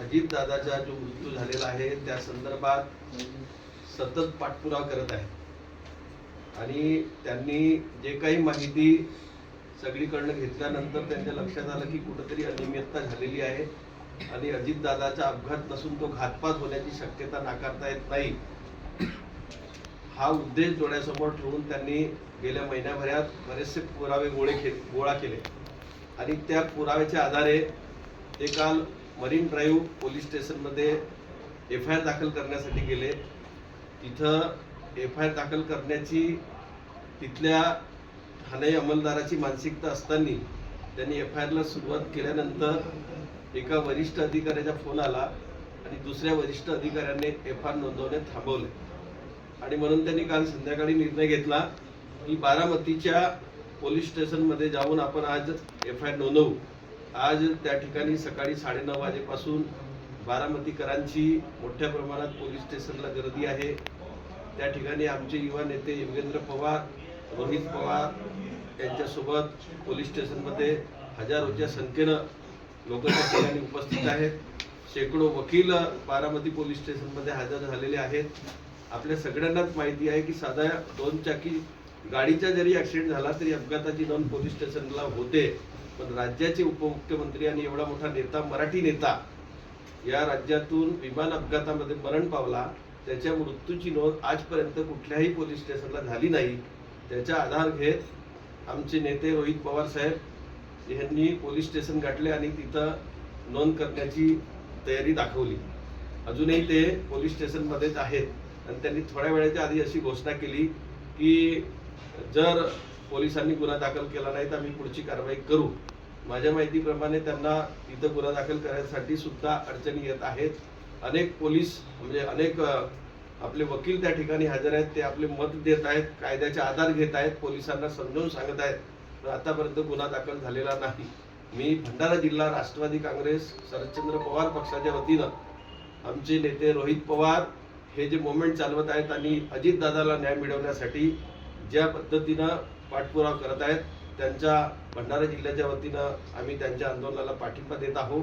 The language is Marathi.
अजित दादाचा जो मृत्यू झालेला आहे त्या संदर्भात सतत पाठपुरावा करत आहे आणि त्यांनी जे काही माहिती सगळीकडनं घेतल्यानंतर त्यांच्या लक्षात आलं की कुठेतरी अनियमितता झालेली आहे आणि अजित दादाचा अपघात नसून तो घातपात होण्याची शक्यता नाकारता येत नाही। हा उद्देश डोळ्यासमोर ठेवून त्यांनी गेल्या महिन्याभरात बरेचसे पुरावे गोळा केले आणि त्या पुराव्याच्या आधारे ते काल मरीन ड्राईव्ह पोलीस स्टेशनमध्ये FIR दाखल करण्यासाठी गेले। तिथं FIR दाखल करण्याची तिथल्या ठाणे अंमलदाराची मानसिकता असताना त्यांनी FIR ला सुरुवात केल्यानंतर एका वरिष्ठ अधिकाऱ्याचा फोन आला आणि दुसऱ्या वरिष्ठ अधिकाऱ्याने FIR नोंदवणे थांबवले आणि म्हणून त्यांनी काल संध्याकाळी निर्णय घेतला की बारामतीच्या पोलीस स्टेशनमध्ये जाऊन आपण आज FIR नोंदवू। आज त्या ठिकाणी सकाळी 9:30 वाजेपासून बारामतीकरांची मोठ्या प्रमाणात पोलीस स्टेशनला गर्दी आहे। त्या ठिकाणी आमचे युवा नेते योगेंद्र पवार, रोहित पवार यांच्यासोबत पोलीस स्टेशनमध्ये हजारोच्या संख्येनं लोक त्या ठिकाणी उपस्थित आहेत। शेकडो वकील बारामती पोलीस स्टेशनमध्ये हजर झालेले आहेत। आपल्या सगळ्यांनाच माहिती आहे की साधा 2 चाकी गाडीचा जरी ॲक्सिडेंट झाला तरी अपघाताची नोंद पोलीस स्टेशनला होते, पण राज्याचे उपमुख्यमंत्री आणि एवढा मोठा नेता, मराठी नेता या राज्यातून विमान अपघातामध्ये मरण पावला, त्याच्या मृत्यूची नोंद आजपर्यंत कुठल्याही पोलीस स्टेशनला झाली नाही। त्याचा आधार घेत आमचे नेते रोहित पवार साहेब यांनी पोलीस स्टेशन गाठले आणि तिथं नोंद करण्याची तयारी दाखवली। अजूनही ते पोलीस स्टेशनमध्येच आहेत आणि त्यांनी थोड्या वेळाच्या आधी अशी घोषणा केली की जर पोलिसांनी गुन्हा दाखल केला नाही तर आम्ही पुढची कारवाई करू। माझ्या माहितीप्रमाणे त्यांना तिथं गुन्हा दाखल करण्यासाठी सुद्धा अडचणी येत आहेत। अनेक पोलीस म्हणजे अनेक आपले वकील त्या ठिकाणी हजर आहेत, ते आपले मत देत आहेत, कायद्याचा आधार घेत आहेत, पोलिसांना समजावून सांगत आहेत, पण आतापर्यंत गुन्हा दाखल झालेला नाही। मी भंडारा जिल्हा राष्ट्रवादी काँग्रेस शरदचंद्र पवार पक्षाच्या वतीनं आमचे नेते रोहित पवार हे जे मोमेंट चालवत आहेत आणि अजित दादाला न्याय मिळवण्यासाठी ज्या पद्धतीनं पाठपुरावा करत आहेत, त्यांच्या भंडारा जिल्ह्याच्या वतीनं आम्ही त्यांच्या आंदोलनाला पाठिंबा देत आहोत।